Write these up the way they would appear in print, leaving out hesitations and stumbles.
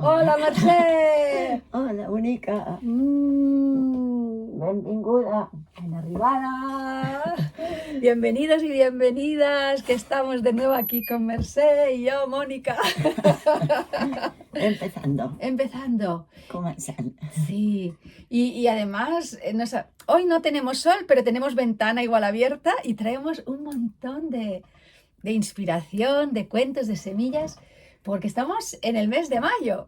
Hola, Mercè! Hola, bonica. Mm, Benvinguda. ben arribada. Bienvenidos y bienvenidas, que estamos de nuevo aquí con Mercè y yo, Mónica. Empezando. Empezando. Comenzando. Sí, y además, hoy no tenemos sol, pero tenemos ventana igual abierta y traemos un montón de inspiración, de cuentos, de semillas, porque estamos en el mes de mayo.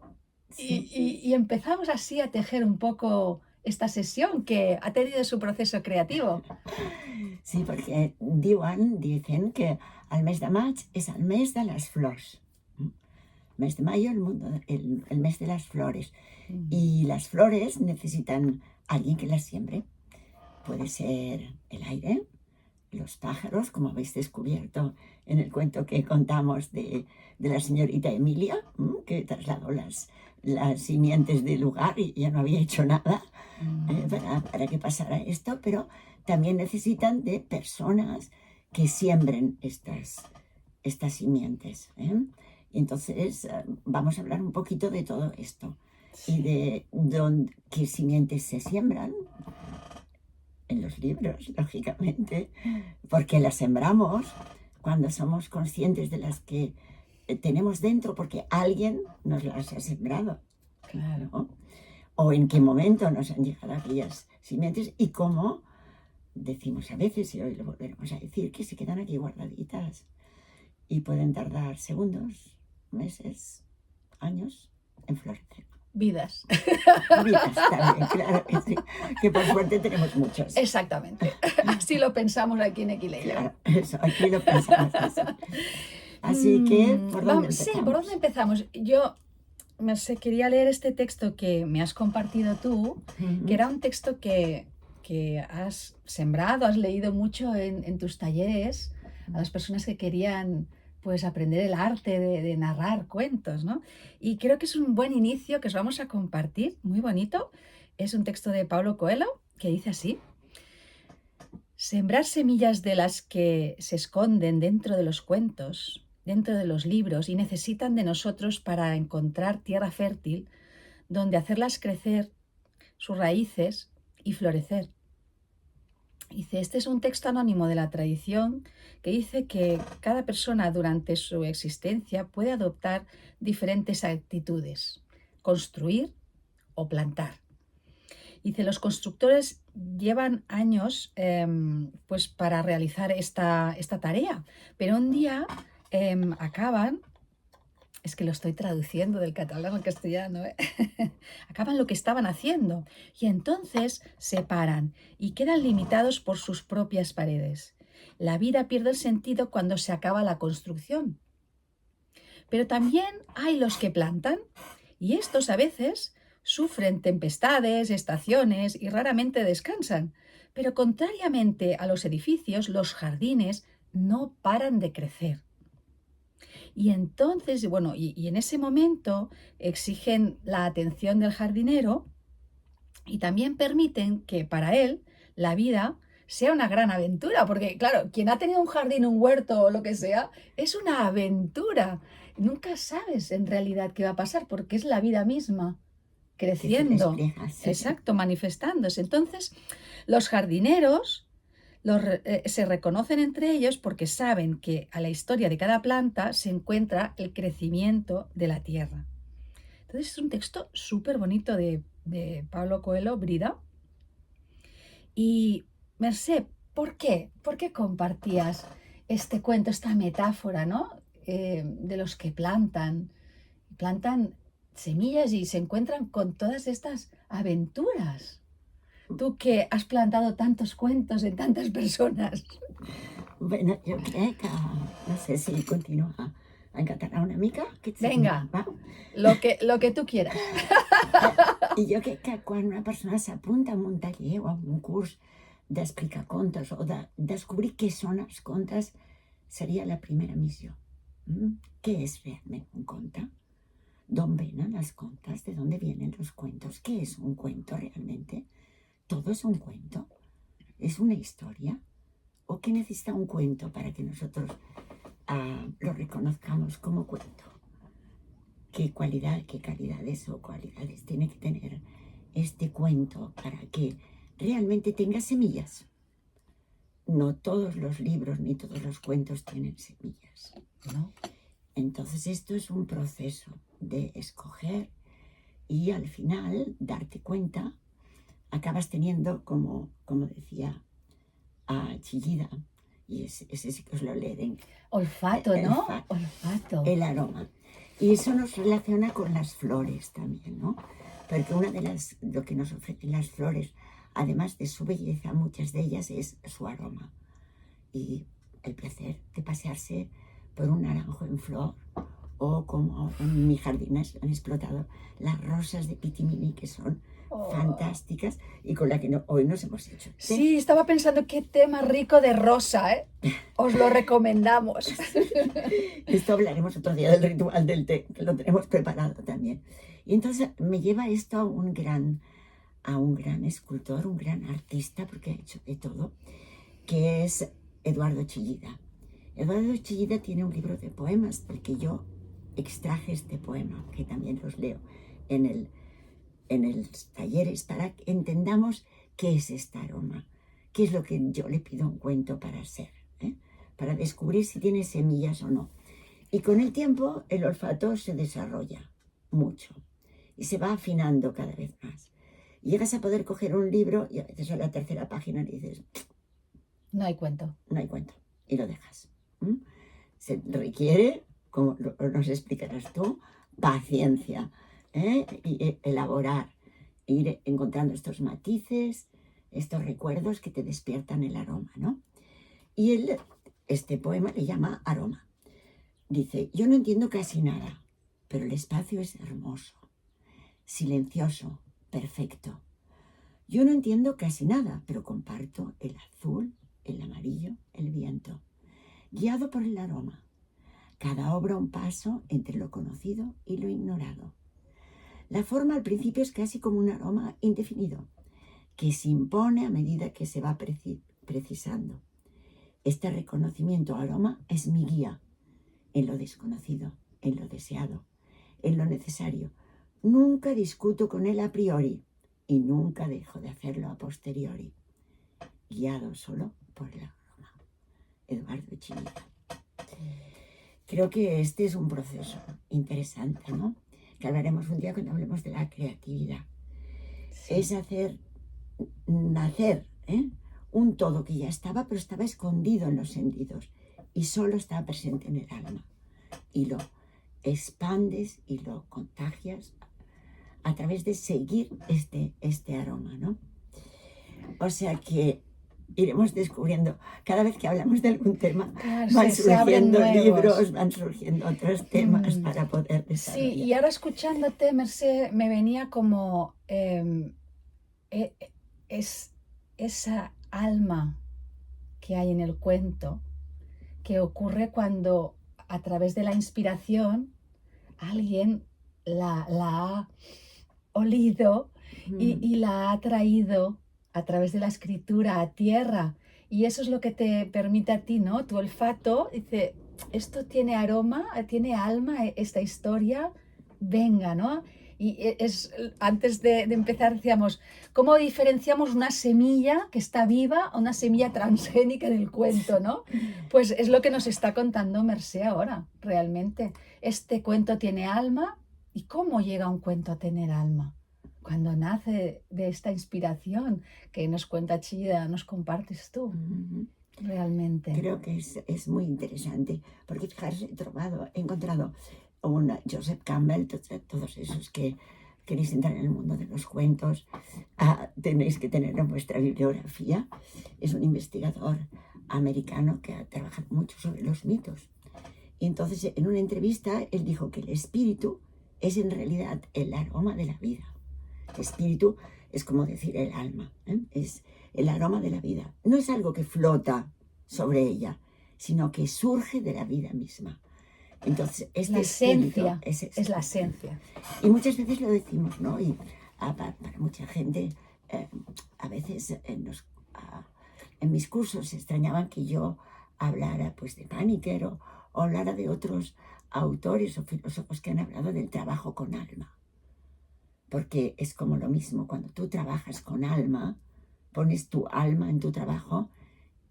Sí. Y empezamos así a tejer un poco esta sesión que ha tenido su proceso creativo. Sí, perquè dicen que el mes de maig és el mes de les flors. Mes de mayo, el mes de las flores. Y las flores necesitan alguien que las siembre. Puede ser el aire, los pájaros, como habéis descubierto en el cuento que contamos de la señorita Emilia, que trasladó las simientes del lugar y ya no había hecho nada para que pasara esto, pero también necesitan de personas que siembren estas simientes. Y entonces vamos a hablar un poquito de todo esto y de qué simientes se siembran en los libros, lógicamente, porque las sembramos cuando somos conscientes de las que tenemos dentro, porque alguien nos las ha sembrado. Claro. ¿No? O en qué momento nos han llegado aquellas simientes y cómo decimos a veces, y hoy lo volveremos a decir, que se quedan aquí guardaditas y pueden tardar segundos, meses, años en florecer. Vidas. Vidas también, claro que sí, que por suerte tenemos muchos. Exactamente. Así lo pensamos aquí en Equileia. Claro, eso, aquí lo pensamos así. Así que, ¿por dónde empezamos? Sí, ¿por dónde empezamos? Yo quería leer este texto que me has compartido tú, que era un texto que has sembrado, has leído mucho en tus talleres a las personas que querían pues aprender el arte de narrar cuentos, ¿no? Y creo que es un buen inicio que os vamos a compartir, muy bonito. Es un texto de Paulo Coelho que dice así: sembrar semillas de las que se esconden dentro de los cuentos, dentro de los libros, y necesitan de nosotros para encontrar tierra fértil donde hacerlas crecer sus raíces y florecer. Dice, este es un texto anónimo de la tradición que dice que cada persona durante su existencia puede adoptar diferentes actitudes, construir o plantar. Dice, los constructores llevan años pues para realizar esta tarea, pero un día acaban, es que lo estoy traduciendo del catalán al castellano, acaban lo que estaban haciendo y entonces se paran y quedan limitados por sus propias paredes. La vida pierde el sentido cuando se acaba la construcción. Pero también hay los que plantan y estos a veces sufren tempestades, estaciones y raramente descansan. Pero contrariamente a los edificios, los jardines no paran de crecer. Y entonces, bueno, y en ese momento exigen la atención del jardinero y también permiten que para él la vida sea una gran aventura, porque claro, quien ha tenido un jardín, un huerto o lo que sea, es una aventura. Nunca sabes en realidad qué va a pasar, porque es la vida misma creciendo. Que se despliega, sí. Exacto, manifestándose. Entonces, los jardineros se reconocen entre ellos porque saben que a la historia de cada planta se encuentra el crecimiento de la tierra. Entonces es un texto súper bonito de Paulo Coelho, Brida. Y Mercè, ¿por qué? ¿Por qué compartías este cuento, esta metáfora, ¿no? De los que plantan semillas y se encuentran con todas estas aventuras. Tú que has plantado tantos cuentos en tantas personas. Bueno, jo crec que, no sé si continua en català una mica. Venga, va? lo que tú quieras. I jo crec que quan una persona s'apunta a un taller o a un curs d'explicar contes o de descobrir què són els contes, seria la primera missió. ¿Qué es realment un conte? ¿D'on venen els contes? ¿De dónde vienen los cuentos? ¿Qué es un cuento realmente? ¿Todo es un cuento? ¿Es una historia? ¿O qué necesita un cuento para que nosotros lo reconozcamos como cuento? qué calidades o cualidades tiene que tener este cuento para que realmente tenga semillas. No todos los libros ni todos los cuentos tienen semillas, ¿no? Entonces esto es un proceso de escoger y al final darte cuenta, acabas teniendo, como decía Chillida, y ese sí que os lo leeré, Olfato, ¿no? Olfato. el aroma. Y eso nos relaciona con las flores también, ¿no? Porque lo que nos ofrecen las flores, además de su belleza, muchas de ellas es su aroma. Y el placer de pasearse por un naranjo en flor, o como en mi jardín han explotado las rosas de Pitimini, que son fantásticas y con la que hoy nos hemos hecho té. Sí, estaba pensando qué té más rico de rosa, ¿eh? Os lo recomendamos. Esto hablaremos otro día del ritual del té, que lo tenemos preparado también. Y entonces me lleva esto a un gran escultor, un gran artista, porque ha hecho de todo, que es Eduardo Chillida. Eduardo Chillida tiene un libro de poemas del que yo extraje este poema, que también los leo en los talleres, para que entendamos qué es este aroma, qué es lo que yo le pido a un cuento para ser, para descubrir si tiene semillas o no. Y con el tiempo el olfato se desarrolla mucho y se va afinando cada vez más. Y llegas a poder coger un libro y a veces a la tercera página le dices, no hay cuento. No hay cuento, y lo dejas. Se requiere, como nos explicarás tú, paciencia, y elaborar, ir encontrando estos matices, estos recuerdos que te despiertan el aroma, ¿no? Y este poema le llama Aroma. Dice, yo no entiendo casi nada, pero el espacio es hermoso, silencioso, perfecto. Yo no entiendo casi nada, pero comparto el azul, el amarillo, el viento, guiado por el aroma. Cada obra un paso entre lo conocido y lo ignorado. La forma al principio es casi como un aroma indefinido, que se impone a medida que se va precisando. Este reconocimiento aroma es mi guía en lo desconocido, en lo deseado, en lo necesario. Nunca discuto con él a priori y nunca dejo de hacerlo a posteriori, guiado solo por el aroma. Eduardo Chillida. Creo que este es un proceso interesante, ¿no? Que hablaremos un día cuando hablemos de la creatividad. Sí. Es hacer nacer un todo que ya estaba, pero estaba escondido en los sentidos y solo estaba presente en el alma. Y lo expandes y lo contagias a través de seguir este aroma, ¿no? O sea que iremos descubriendo, cada vez que hablamos de algún tema, claro, van surgiendo libros, van surgiendo otros temas para poder desarrollar. Sí, y ahora escuchándote, Mercè, me venía como es esa alma que hay en el cuento, que ocurre cuando a través de la inspiración alguien la ha olido y la ha traído a través de la escritura a tierra. Y eso es lo que te permite a ti, ¿no? Tu olfato dice, esto tiene aroma, tiene alma, esta historia, venga, ¿no? Y antes de empezar decíamos, ¿cómo diferenciamos una semilla que está viva a una semilla transgénica del cuento, ¿no? Pues es lo que nos está contando Mercè ahora, realmente. Este cuento tiene alma. ¿Y cómo llega un cuento a tener alma? Cuando nace de esta inspiración que nos cuenta Chillida, nos compartes tú, realmente. Creo que es muy interesante, porque fijaros, he encontrado un Joseph Campbell, todos esos que queréis entrar en el mundo de los cuentos, tenéis que tener en vuestra bibliografía. Es un investigador americano que ha trabajado mucho sobre los mitos. Y entonces, en una entrevista, él dijo que el espíritu es en realidad el aroma de la vida. El espíritu es como decir el alma, es el aroma de la vida. No es algo que flota sobre ella, sino que surge de la vida misma. Entonces, la esencia, es la esencia. Y muchas veces lo decimos, ¿no? Y para mucha gente, a veces en mis cursos se extrañaban que yo hablara pues de Paniker o hablara de otros autores o filósofos que han hablado del trabajo con alma. Porque es como lo mismo, cuando tú trabajas con alma, pones tu alma en tu trabajo,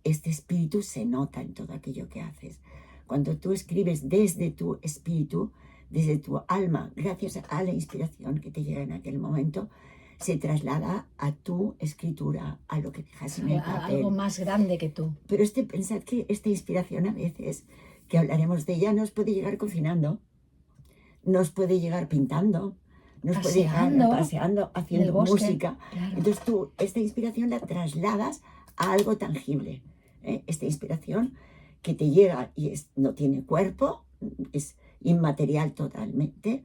este espíritu se nota en todo aquello que haces. Cuando tú escribes desde tu espíritu, desde tu alma, gracias a la inspiración que te llega en aquel momento, se traslada a tu escritura, a lo que dejas en el papel. Algo más grande que tú. Pero pensad que esta inspiración a veces, que hablaremos de ella, nos puede llegar cocinando, nos puede llegar pintando, nos puede llegar paseando, haciendo música. Claro. Entonces tú esta inspiración la trasladas a algo tangible. Esta inspiración que te llega y no tiene cuerpo, es inmaterial totalmente,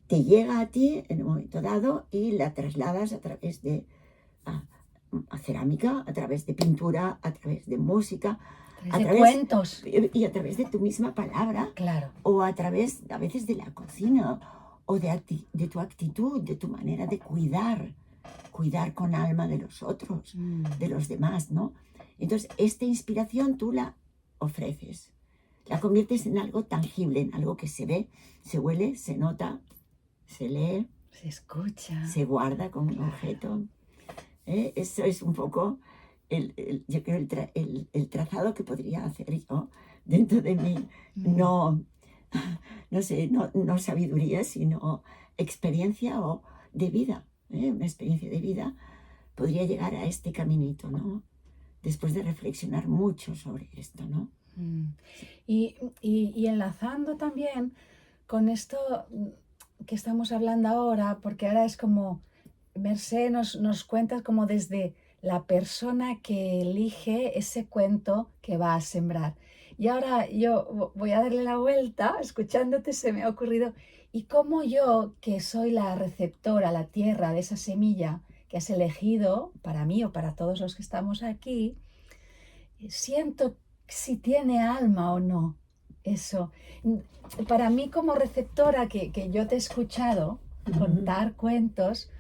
te llega a ti en un momento dado y la trasladas a través de a cerámica, a través de pintura, a través de música, a través de cuentos. Y a través de tu misma palabra. Claro. O a través, a veces, de la cocina, o de tu actitud, de tu manera de cuidar con alma de los otros, de los demás, ¿no? Entonces, esta inspiración tú la ofreces, la conviertes en algo tangible, en algo que se ve, se huele, se nota, se lee, se escucha, se guarda como un objeto. Eso es un poco, yo creo, el trazado que podría hacer yo dentro de mí. No sé, no sabiduría, sino experiencia de vida. Una experiencia de vida podría llegar a este caminito, ¿no? Después de reflexionar mucho sobre esto, ¿no? Y enlazando también con esto que estamos hablando ahora, porque ahora es como Mercé nos cuenta como desde la persona que elige ese cuento que va a sembrar. Y ahora yo voy a darle la vuelta, escuchándote se me ha ocurrido, y cómo yo, que soy la receptora, la tierra de esa semilla que has elegido para mí o para todos los que estamos aquí, siento si tiene alma o no. Eso. Para mí como receptora que yo te he escuchado contar cuentos,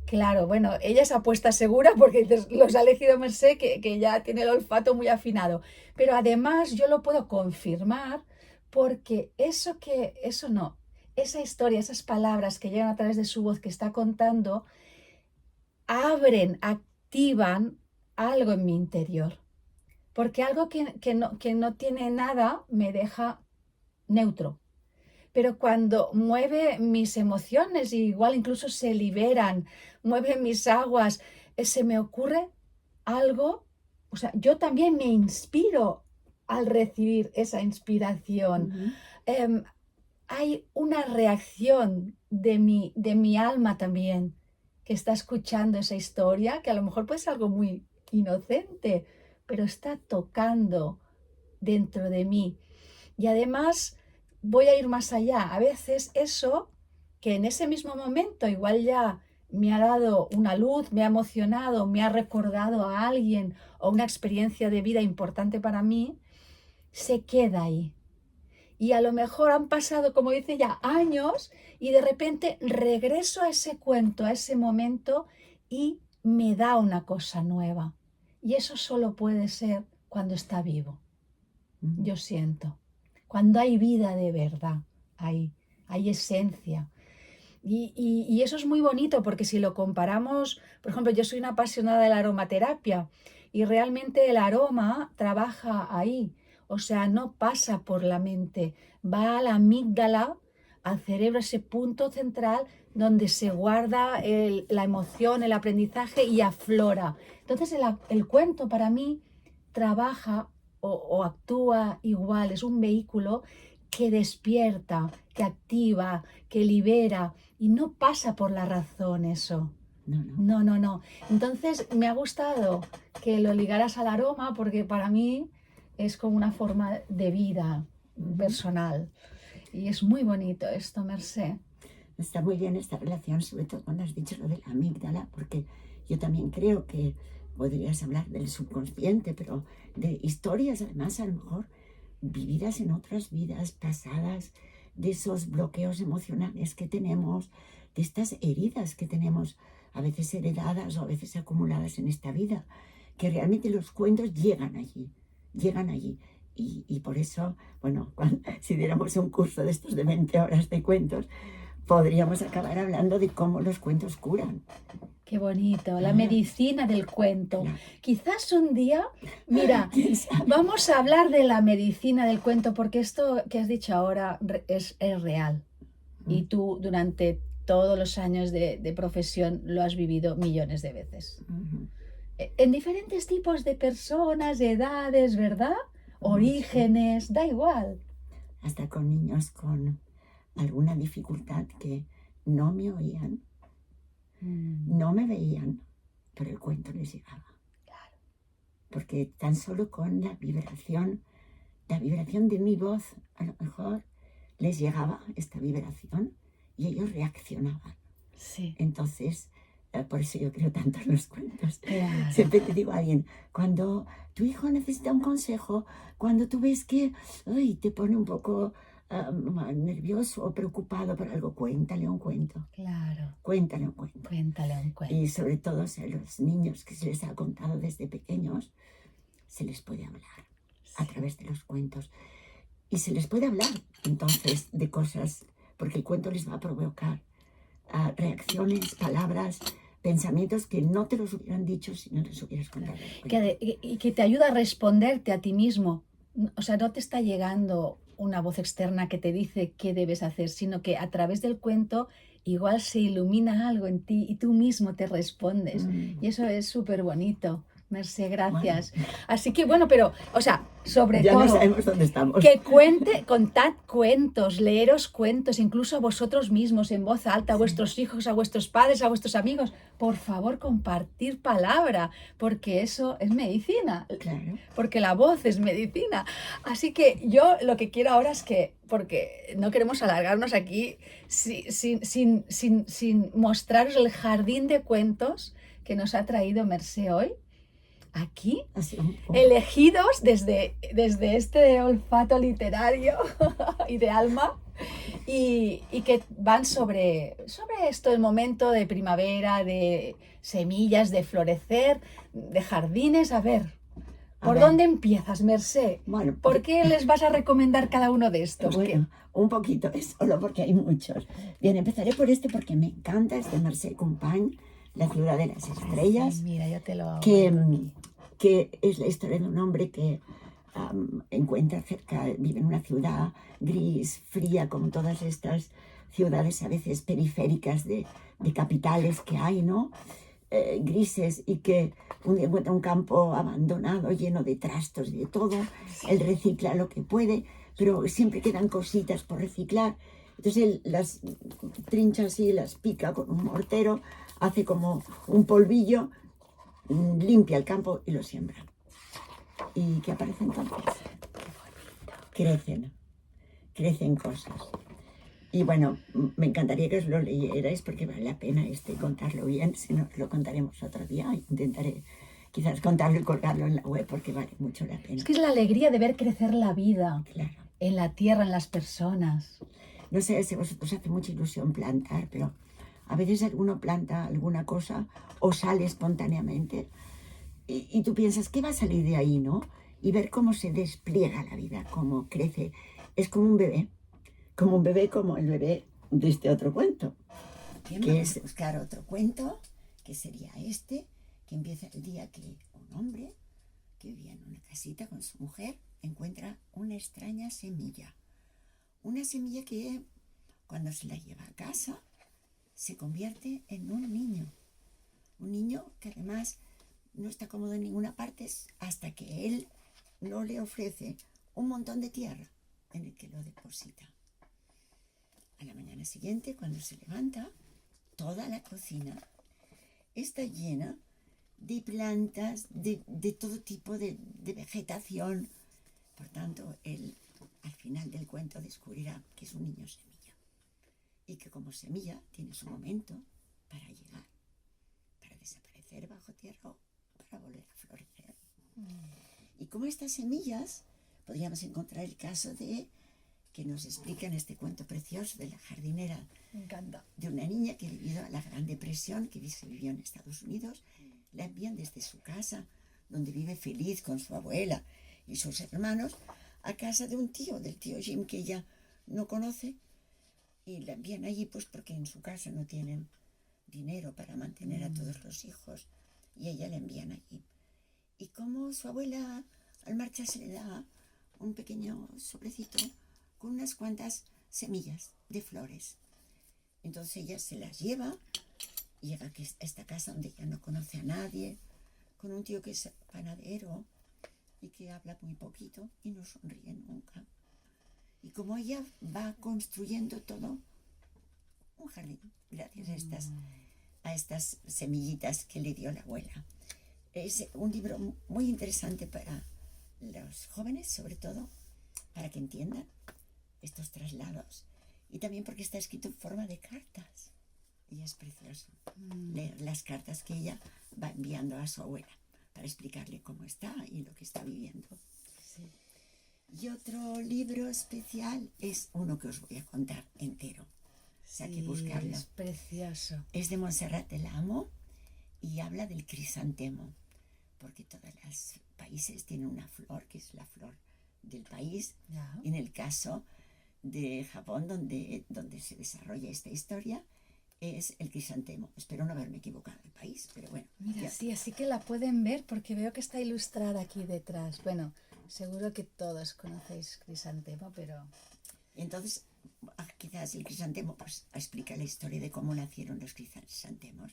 claro, bueno, ella es apuesta segura porque los ha elegido Mercé, que ya tiene el olfato muy afinado. Pero además yo lo puedo confirmar porque esa historia, esas palabras que llegan a través de su voz que está contando, activan algo en mi interior. Porque algo que no tiene nada me deja neutro. Pero cuando mueve mis emociones, igual incluso se liberan, mueve mis aguas, se me ocurre algo, o sea, yo también me inspiro al recibir esa inspiración. Hay una reacción de mi alma también, que está escuchando esa historia, que a lo mejor puede ser algo muy inocente, pero está tocando dentro de mí. Y además voy a ir más allá. A veces eso, que en ese mismo momento igual ya me ha dado una luz, me ha emocionado, me ha recordado a alguien o una experiencia de vida importante para mí, se queda ahí. Y a lo mejor han pasado, como dice ya, años y de repente regreso a ese cuento, a ese momento y me da una cosa nueva. Y eso solo puede ser cuando está vivo. Yo siento. Cuando hay vida de verdad, hay esencia. Y eso es muy bonito porque si lo comparamos, por ejemplo, yo soy una apasionada de la aromaterapia y realmente el aroma trabaja ahí, o sea, no pasa por la mente, va a la amígdala, al cerebro, ese punto central donde se guarda la emoción, el aprendizaje y aflora. Entonces el cuento para mí trabaja o actúa igual, es un vehículo que despierta, que activa, que libera y no pasa por la razón eso. No. Entonces me ha gustado que lo ligaras al aroma porque para mí es como una forma de vida personal y es muy bonito esto, Mercé. Está muy bien esta relación, sobre todo cuando has dicho lo de la amígdala, porque yo también creo que podrías hablar del subconsciente, pero de historias además a lo mejor vividas en otras vidas pasadas, de esos bloqueos emocionales que tenemos, de estas heridas que tenemos, a veces heredadas o a veces acumuladas en esta vida, que realmente los cuentos llegan allí Y por eso, bueno, si diéramos un curso de estos de 20 horas de cuentos, podríamos acabar hablando de cómo los cuentos curan. Qué bonito, la Ah, medicina del cuento. claro. Quizás un día, mira, ¿Quién sabe? vamos a hablar de la medicina del cuento porque esto que has dicho ahora es real. Y tú durante todos los años de profesión lo has vivido millones de veces. Ujú. En diferentes tipos de personas, edades, ¿verdad? Sí. Orígenes, da igual. Hasta con niños con alguna dificultad que no me oían, no me veían, pero el cuento les llegaba. Claro. Porque tan solo con la vibración de mi voz, a lo mejor les llegaba esta vibración y ellos reaccionaban. Sí, Entonces, por eso yo creo tanto en los cuentos. claro. Siempre te digo a alguien, cuando tu hijo necesita un consejo, cuando tú ves que te pone un poco nervioso o preocupado por algo, cuéntale un cuento. Claro. Cuéntale un cuento. Cuéntale un cuento. Y sobre todo a los niños que se les ha contado desde pequeños, se les puede hablar a través de los cuentos. Y se les puede hablar entonces de cosas, porque el cuento les va a provocar reacciones, palabras, pensamientos que no te los hubieran dicho si no les hubieras contado el cuento. Y que te ayuda a responderte a ti mismo. O sea, no te está llegando una voz externa que te dice qué debes hacer, sino que a través del cuento igual se ilumina algo en ti y tú mismo te respondes. Y eso es súper bonito. Mercé, gracias. Bueno, Así que bueno, pero, o sea, sobre ya todo, no sabemos dónde estamos. que contad cuentos, leeros cuentos, incluso a vosotros mismos en voz alta, a vuestros hijos, a vuestros padres, a vuestros amigos. Por favor, compartir palabra, porque eso es medicina. Claro. Porque la voz es medicina. Así que yo lo que quiero ahora es que, porque no queremos alargarnos aquí sin mostraros el jardín de cuentos que nos ha traído Mercé hoy, aquí, Así un poco. elegidos desde este olfato literario y de alma, y que van sobre esto, el momento de primavera, de semillas, de florecer, de jardines. A ver, ¿por dónde empiezas, Mercé? Bueno, ¿Por qué les vas a recomendar cada uno de estos? Bueno, un poquito, es solo porque hay muchos. Bien, empezaré por este porque me encanta, es de Mercè Company, La ciudad de las estrellas. Ay, mira, yo te lo hago. Que es la historia de un hombre que vive en una ciudad gris, fría, como todas estas ciudades a veces periféricas de capitales que hay, ¿no? Grises, y que un día encuentra un campo abandonado, lleno de trastos y de todo. Él recicla lo que puede, pero siempre quedan cositas por reciclar. Entonces él las trincha así, las pica con un mortero, hace como un polvillo, limpia el campo y lo siembra. ¿Y qué aparece entonces? Crecen cosas. Y bueno, me encantaría que os lo leyerais porque vale la pena contarlo bien, si no, lo contaremos otro día. Intentaré quizás contarlo y colgarlo en la web porque vale mucho la pena. Es que es la alegría de ver crecer la vida, Claro. en la tierra, en las personas. No sé si a vosotros hace mucha ilusión plantar, pero a veces alguno planta alguna cosa o sale espontáneamente y tú piensas, ¿qué va a salir de ahí, no? Y ver cómo se despliega la vida, cómo crece. Es como un bebé, como el bebé de este otro cuento. Que es buscar otro cuento, que sería este, que empieza el día que un hombre que vivía en una casita con su mujer encuentra una extraña semilla. Una semilla que cuando se la lleva a casa se convierte en un niño. Un niño que además no está cómodo en ninguna parte hasta que él no le ofrece un montón de tierra en el que lo deposita. A la mañana siguiente, cuando se levanta, toda la cocina está llena de plantas, de todo tipo de vegetación. Por tanto, él al final del cuento descubrirá que es un niño semilla y que como semilla tiene su momento para llegar, para desaparecer bajo tierra o para volver a florecer. Y como estas semillas, podríamos encontrar el caso que nos explica en este cuento precioso de la jardinera. Me encanta. De una niña que debido a la Gran Depresión que vivió en Estados Unidos, la envían desde su casa, donde vive feliz con su abuela y sus hermanos, a casa de un tío, del tío Jim, que ella no conoce, y la envían allí pues porque en su casa no tienen dinero para mantener a todos los hijos, y ella la envían allí. Y como su abuela al marcharse le da un pequeño sobrecito con unas cuantas semillas de flores. Entonces ella se las lleva, llega a esta casa donde ella no conoce a nadie, con un tío que es panadero y que habla muy poquito y no sonríe nunca. Y como ella va construyendo todo un jardín, gracias a estas semillitas que le dio la abuela. Es un libro muy interesante para los jóvenes, sobre todo, para que entiendan estos traslados. Y también porque está escrito en forma de cartas. Y es precioso leer las cartas que ella va enviando a su abuela para explicarle cómo está y lo que está viviendo. Sí. Y otro libro especial es uno que os voy a contar entero. O sea, que buscarlo. Es precioso. Es de Montserrat del Amo y habla del crisantemo, porque todos los países tienen una flor, que es la flor del país. Ya. En el caso de Japón, donde se desarrolla esta historia, es el crisantemo. Espero no haberme equivocado de país, pero bueno. Mira, ya. sí, así que la pueden ver porque veo que está ilustrada aquí detrás. Bueno, seguro que todos conocéis crisantemo, pero... Entonces, quizás el crisantemo pues explica la historia de cómo nacieron los crisantemos.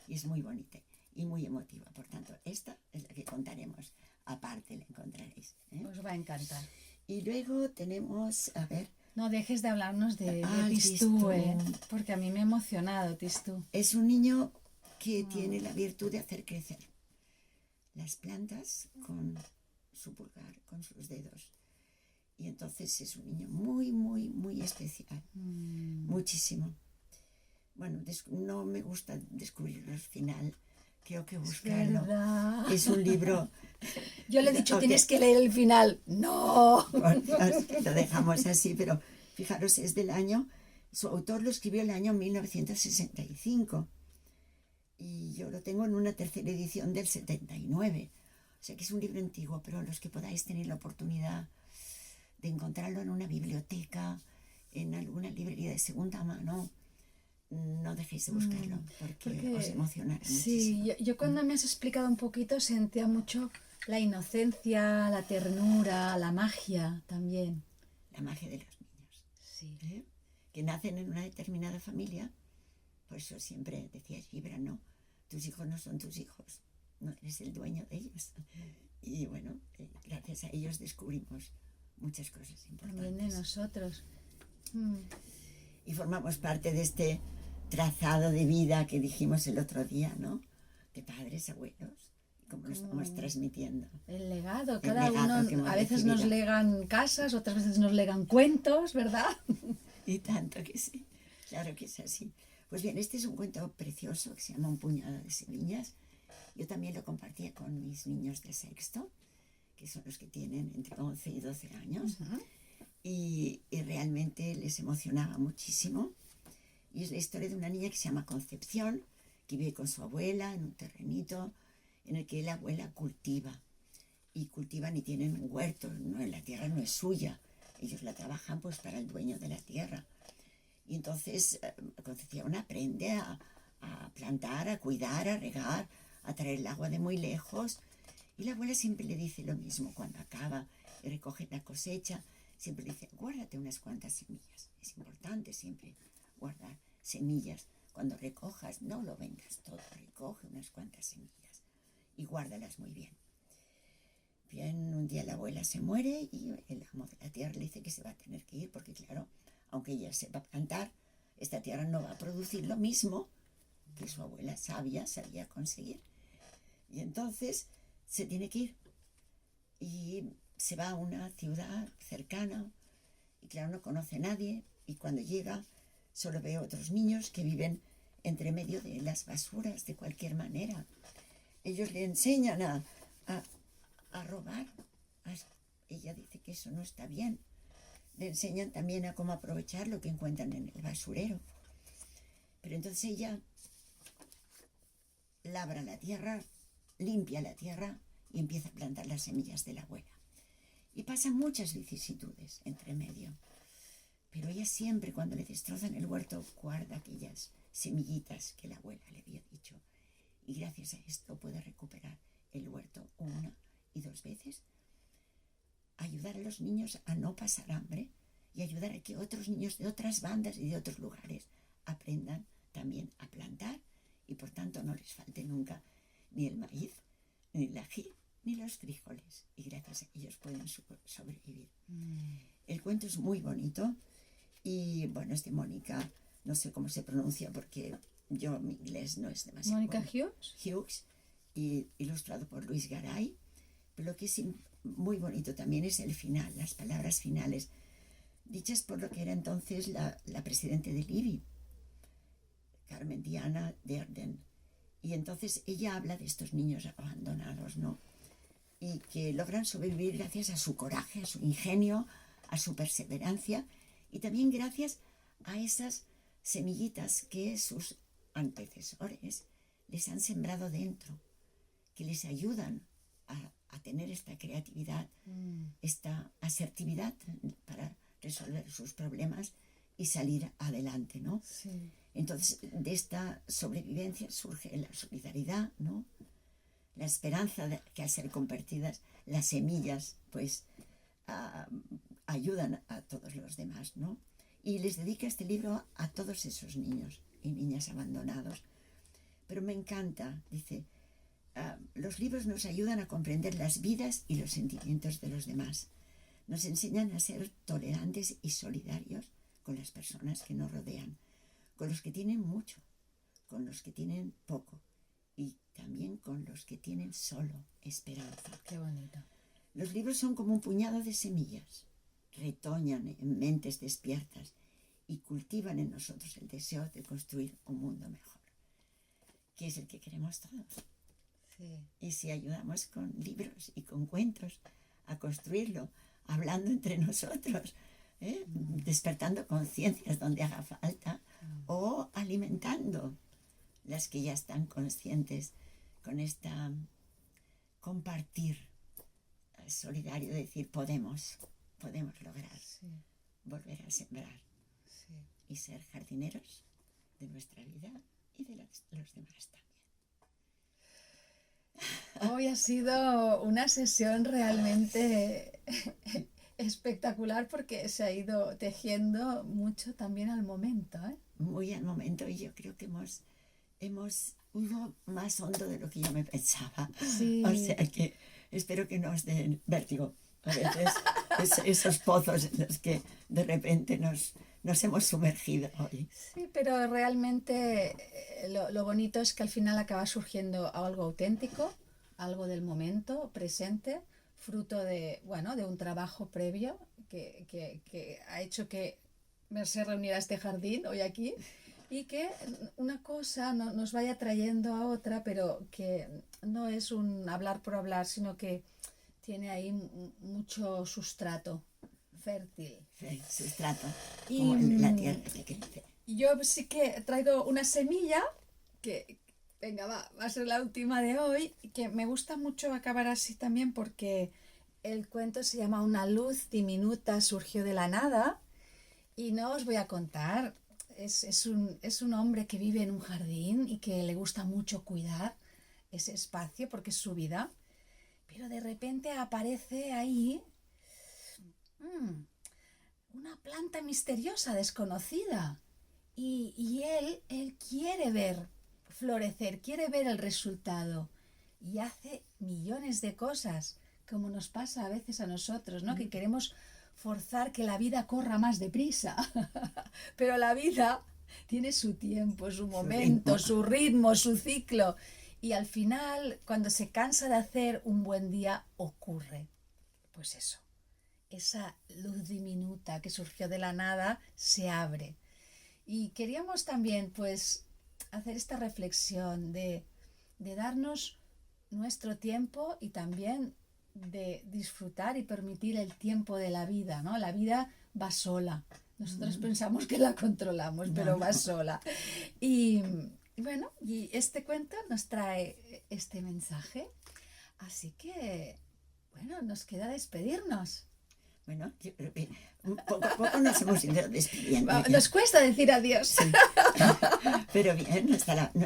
Y es muy bonita y muy emotiva. Por tanto, esta es la que contaremos. Aparte la encontraréis. Os va a encantar. Y luego tenemos, a ver... No dejes de hablarnos de Tistú. Tistú, porque a mí me ha emocionado Tistú. Es un niño que tiene la virtud de hacer crecer las plantas con su pulgar, con sus dedos. Y entonces es un niño muy, muy, muy especial. Muchísimo. Bueno, no me gusta descubrirlo al final. Creo que buscarlo. Es un libro... Yo le he dicho, tienes que leer el final. ¡No! Bueno, lo dejamos así, pero fijaros, es del año... Su autor lo escribió el año 1965. Y yo lo tengo en una tercera edición del 79. O sea que es un libro antiguo, pero los que podáis tener la oportunidad de encontrarlo en una biblioteca, en alguna librería de segunda mano, no dejéis de buscarlo, porque os emocionará muchísimo. Sí, yo cuando me has explicado un poquito sentía mucho la inocencia, la ternura, la magia también. La magia de los niños. Sí. Que nacen en una determinada familia. Por eso siempre decía Gibran, no, tus hijos no son tus hijos, no eres el dueño de ellos. Y bueno, gracias a ellos descubrimos muchas cosas importantes. También de nosotros. Y formamos parte de este trazado de vida que dijimos el otro día, ¿no? De padres, abuelos, cómo lo estamos transmitiendo. El legado, El cada legado que uno, hemos a veces nos recibido. legan casas, otras veces nos legan cuentos, ¿verdad? Y tanto que sí, claro que es así. Pues bien, este es un cuento precioso que se llama Un puñado de semillas. Yo también lo compartía con mis niños de sexto, que son los que tienen entre 11 y 12 años. Y realmente les emocionaba muchísimo. Y es la historia de una niña que se llama Concepción, que vive con su abuela en un terrenito en el que la abuela cultiva. Y cultivan y tienen un huerto, ¿no? La tierra no es suya. Ellos la trabajan pues para el dueño de la tierra. Y entonces Concepción aprende a plantar, a cuidar, a regar, a traer el agua de muy lejos. Y la abuela siempre le dice lo mismo cuando acaba y recoge la cosecha. Siempre le dice, guárdate unas cuantas semillas. Es importante siempre guardar semillas. Cuando recojas, no lo vendas todo, recoge unas cuantas semillas y guárdalas muy bien. Bien, un día la abuela se muere y el amo de la tierra le dice que se va a tener que ir porque, claro, aunque ella sepa plantar, esta tierra no va a producir lo mismo que su abuela sabía conseguir. Y entonces se tiene que ir y se va a una ciudad cercana y, claro, no conoce a nadie, y cuando llega solo ve a otros niños que viven entre medio de las basuras de cualquier manera. Ellos le enseñan a robar. Ella dice que eso no está bien. Le enseñan también a cómo aprovechar lo que encuentran en el basurero. Pero entonces ella labra la tierra, limpia la tierra y empieza a plantar las semillas de la abuela. y pasan muchas vicisitudes entre medio. Pero ella siempre, cuando le destrozan el huerto, guarda aquellas semillitas que la abuela le había dicho. Y gracias a esto puede recuperar el huerto una y dos veces, ayudar a los niños a no pasar hambre y ayudar a que otros niños de otras bandas y de otros lugares aprendan también a plantar y por tanto no les falte nunca ni el maíz, ni el ají, ni los frijoles. Y gracias a ellos pueden sobrevivir. El cuento es muy bonito y bueno, es de Mónica, no sé cómo se pronuncia porque mi inglés no es demasiado Mónica bueno. Hughes. Hughes, y ilustrado por Luis Garay. Pero lo que es muy bonito también es el final, las palabras finales, dichas por lo que era entonces la presidenta del IBI, Carmen Diana de Arden. Y entonces ella habla de estos niños abandonados, ¿no? Y que logran sobrevivir gracias a su coraje, a su ingenio, a su perseverancia y también gracias a esas semillitas que sus antecesores les han sembrado dentro, que les ayudan a tener esta creatividad, esta asertividad para resolver sus problemas y salir adelante, ¿no? Sí. Entonces, de esta sobrevivencia surge la solidaridad, ¿no? La esperanza de que al ser compartidas las semillas, pues, ayudan a todos los demás, ¿no? Y les dedica este libro a todos esos niños y niñas abandonados. Pero me encanta, dice, los libros nos ayudan a comprender las vidas y los sentimientos de los demás. Nos enseñan a ser tolerantes y solidarios con las personas que nos rodean, con los que tienen mucho, con los que tienen poco y también con los que tienen solo esperanza. Qué bonito. Los libros son como un puñado de semillas, retoñan en mentes despiertas y cultivan en nosotros el deseo de construir un mundo mejor, que es el que queremos todos. Sí. Y si ayudamos con libros y con cuentos a construirlo, hablando entre nosotros, despertando conciencias donde haga falta, o alimentando las que ya están conscientes con esta compartir solidario, de decir podemos lograr volver a sembrar y ser jardineros de nuestra vida y de los demás también. Hoy ha sido una sesión realmente espectacular porque se ha ido tejiendo mucho también al momento, ¿eh? Muy al momento, y yo creo que hemos ido más hondo de lo que yo me pensaba. Sí. O sea que espero que nos den vértigo a veces esos pozos en los que de repente nos hemos sumergido hoy. Sí, pero realmente lo bonito es que al final acaba surgiendo algo auténtico, algo del momento presente, fruto de un trabajo previo que ha hecho que Mercè reuniera este jardín hoy aquí y que una cosa nos vaya trayendo a otra, pero que no es un hablar por hablar, sino que tiene ahí mucho sustrato fértil. Sí, sustrato, como en la tierra que dice. Yo sí que traigo una semilla que, venga, va a ser la última de hoy, que me gusta mucho acabar así también porque el cuento se llama Una luz diminuta surgió de la nada y no os voy a contar, es un hombre que vive en un jardín y que le gusta mucho cuidar ese espacio porque es su vida, pero de repente aparece ahí una planta misteriosa, desconocida, y él quiere ver florecer, quiere ver el resultado y hace millones de cosas, como nos pasa a veces a nosotros, ¿no? Que queremos forzar que la vida corra más deprisa, pero la vida tiene su tiempo, su momento, su ritmo, su ciclo, y al final, cuando se cansa de hacer un buen día, ocurre, pues eso, esa luz diminuta que surgió de la nada se abre. Y queríamos también, pues, hacer esta reflexión de darnos nuestro tiempo y también de disfrutar y permitir el tiempo de la vida, ¿no? La vida va sola. Nosotros pensamos que la controlamos, pero va sola. Y bueno, y este cuento nos trae este mensaje. Así que, bueno, nos queda despedirnos. Bueno, yo creo que poco a poco nos hemos ido despidiendo ya. Nos cuesta decir adiós. Sí. Pero bien, no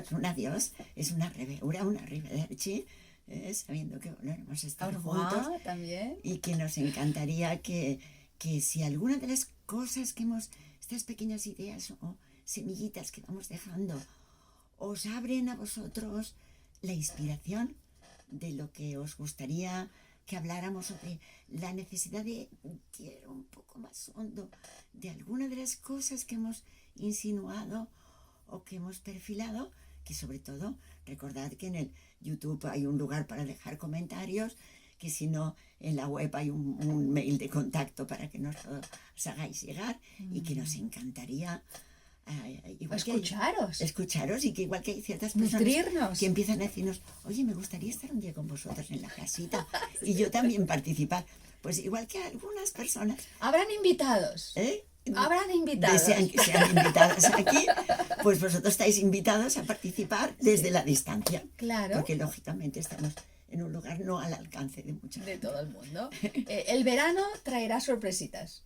es un adiós, es una arrivederci, sabiendo que volveremos a estar Au juntos revoir también. y que nos encantaría que si alguna de las cosas que hemos, estas pequeñas ideas o semillitas que vamos dejando, os abren a vosotros la inspiración de lo que os gustaría que habláramos sobre la necesidad de quiero un poco más hondo de alguna de las cosas que hemos insinuado o que hemos perfilado, que sobre todo recordad que en el YouTube hay un lugar para dejar comentarios, que si no en la web hay un mail de contacto para que nos os hagáis llegar y que nos encantaría escucharos y que igual que hay ciertas personas nutrirnos, que empiezan a decirnos, oye, me gustaría estar un día con vosotros en la casita y yo también participar. Pues igual que algunas personas. Habrán invitados. Habrán invitados. Desean que sean invitadas aquí, pues vosotros estáis invitados a participar desde la distancia. Claro. Porque lógicamente estamos en un lugar no al alcance de mucha gente. De todo el mundo. El verano traerá sorpresitas.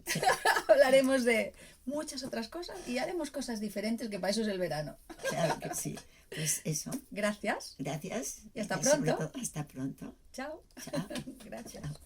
Hablaremos de muchas otras cosas y haremos cosas diferentes, que para eso es el verano. Claro que sí. Pues eso. Gracias. Gracias. Y hasta Sobre pronto. todo, hasta pronto. Chao. Chao. Gracias. Chao.